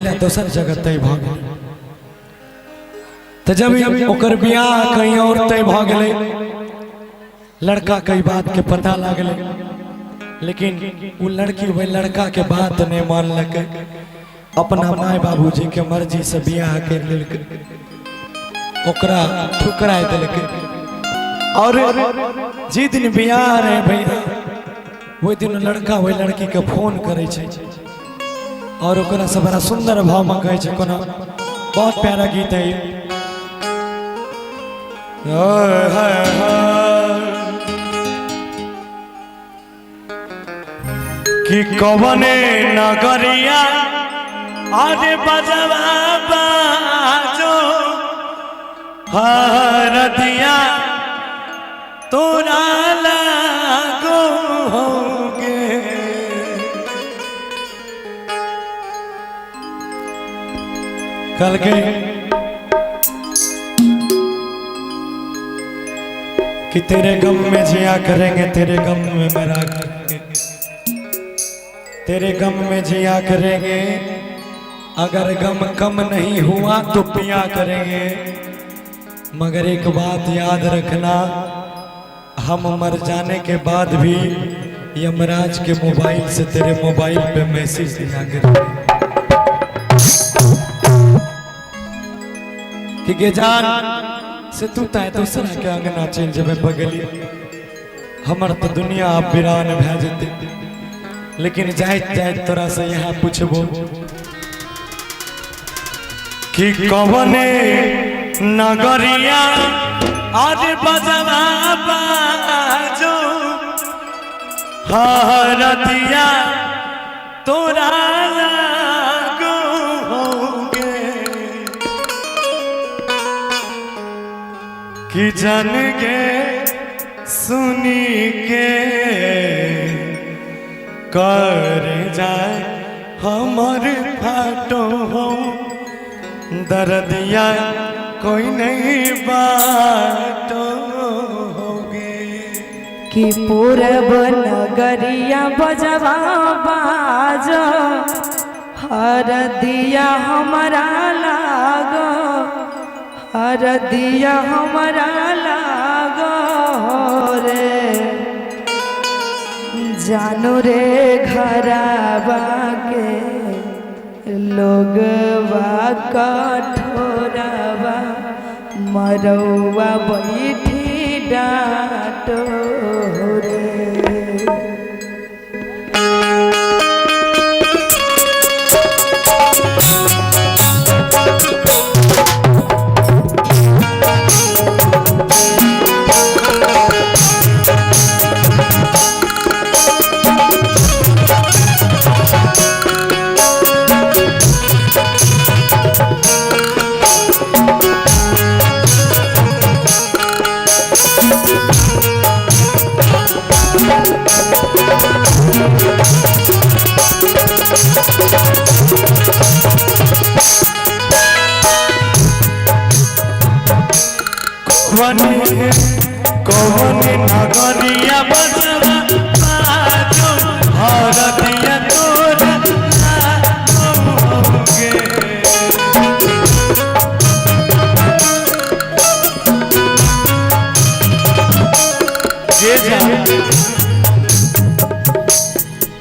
दोसर जगह तय भ गेल। तो जब ओकर बियाह कहीं और तय भ गेलै, लड़का कई बात के पता लागले, लेकिन वो लड़की वही लड़का के बात नहीं मानलक, अपना माय बाबूजी के मर्जी से बियाह कर लेलकै, ओकरा ठुकरा देलकै। और जी दिन बियाह रहे भैया वही दिन लड़का वही लड़की के फोन करे छे और ओकरा से बड़ा सुंदर भाव में कहे छे। कोनो बहुत प्यारा गीत है कि कवने नगरिया आरे बजवा बाजो हरदिया तोरा लागो होगे। कल के कि तेरे गम में जिया करेंगे, तेरे गम में मरा करेंगे, तेरे गम में जिया करेंगे, अगर गम कम नहीं हुआ तो पिया करेंगे। मगर एक बात याद रखना, हम मर जाने के बाद भी यमराज के मोबाइल से तेरे मोबाइल पे मैसेज दिया करेंगे कि जान से तू ताए दूसरा के अंगना चल जब बगली, हमर तो दुनिया अब वीरान भै जेते। लेकिन जाइत जाइत तोरा से यहाँ पूछबो कि कवने नगरिया आज बजवा बाजो हरदिया तोरा लागो होगे। कि जान के सुनी के कर जाए हमर फाटो हो, दर्दिया कोई नहीं बाटो होगे। कि पूरब नगरिया बजवा बाजो हरदिया हमारा लागो, हरदिया हमारा लागो रे। जानू रे घरवा के लोगवा कठोरवा मरौवा बैठी डाटो रे। कवने नगरिया बजवा बाजो हरदिया तोरा लागो होगे। जे जा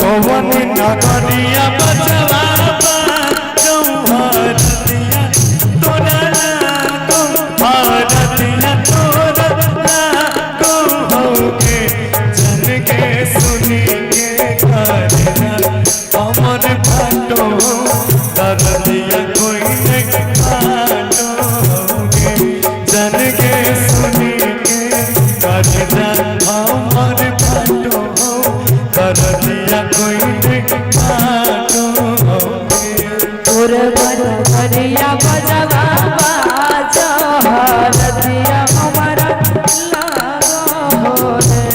कवने नगरिया बजवा बाजो हरदिया तोरा लागो, हरदिया तोरा लागो होगे। जन के सुनी के करना हमर फाटो, दर्दिया कोई नहीं बाटो होगे। जन के सुनी के करना हमर फाटो, दर्दिया कोई नहीं बाटो होगे। पूरब नगरिया बजवा बाजो हरदिया हमारा लागो रे।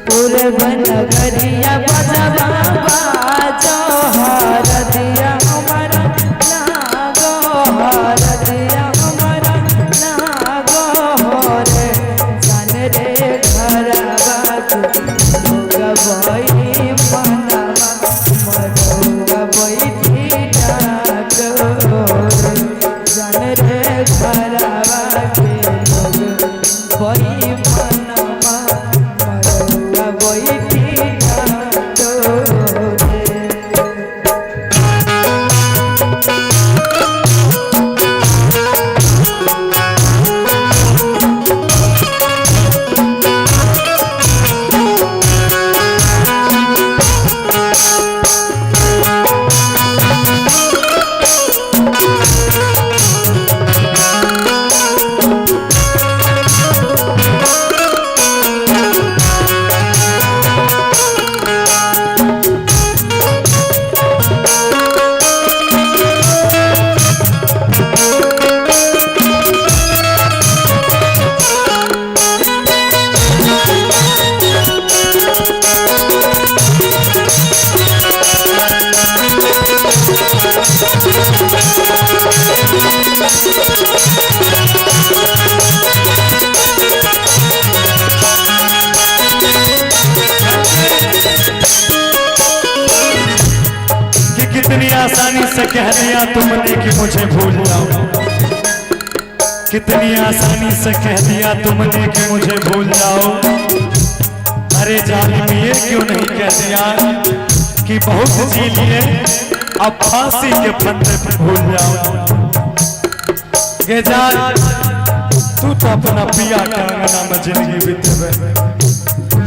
पूरब नगरिया बजवा बाजो हरदिया हमारा लागो, हरदिया हमारा से कह दिया तुमने कि मुझे भूल जाओ, कितनी आसानी से कह दिया तुमने कि मुझे भूल जाओ। अरे जालिम ये क्यों नहीं कह दिया कि बहुत जी लिए अब फांसी के फंदे पे भूल जाओ। ये जान तू तो अपना पिया के अंगना में जिंदगी बितेबे,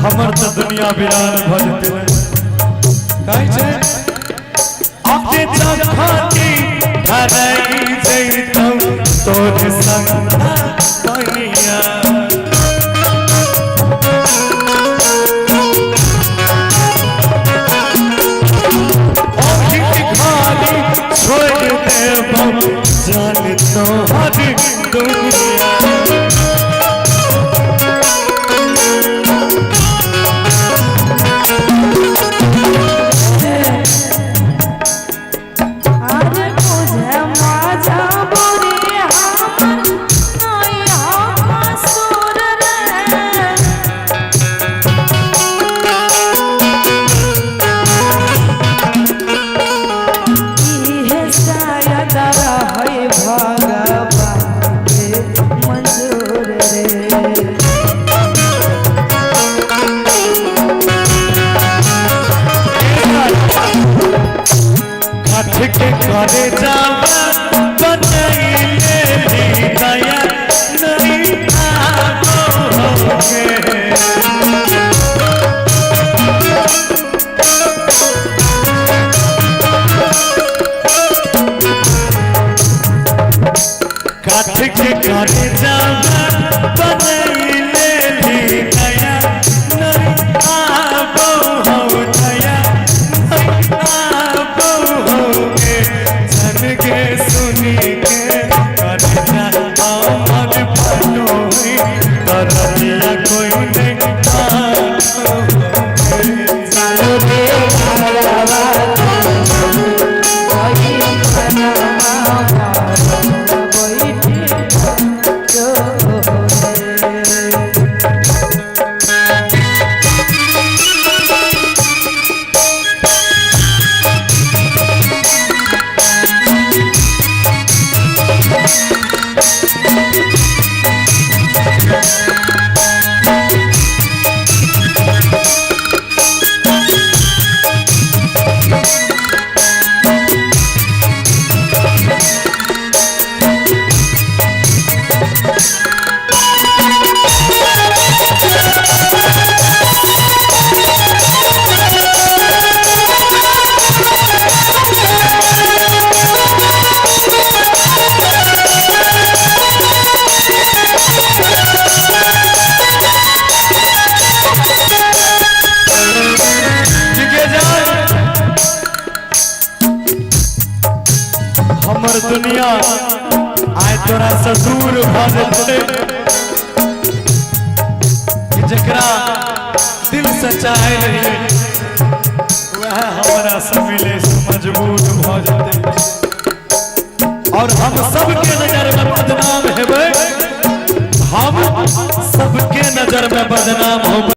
हमर तो दुनिया बिरान भजते कहीं छे अपने चखाती धरई जइतौ तोर संग कहिया। छोड़ देबो जान तोहर दुनिया। के करे जावा बनइले भी दया नहीं आओगे। काठ के करे जावा बनइले भी दया नहीं आओ दया के सुनी के करना आमद पनोई करतिया कोई नहीं हमर दुनिया आए तोरा से दूर भजते जकरा दिल से चाहे रही वह हमारा से मिले मजबूर भ जाते और हम सबके नजर में बदनाम हेबे, हम सबके नजर में बदनाम हो।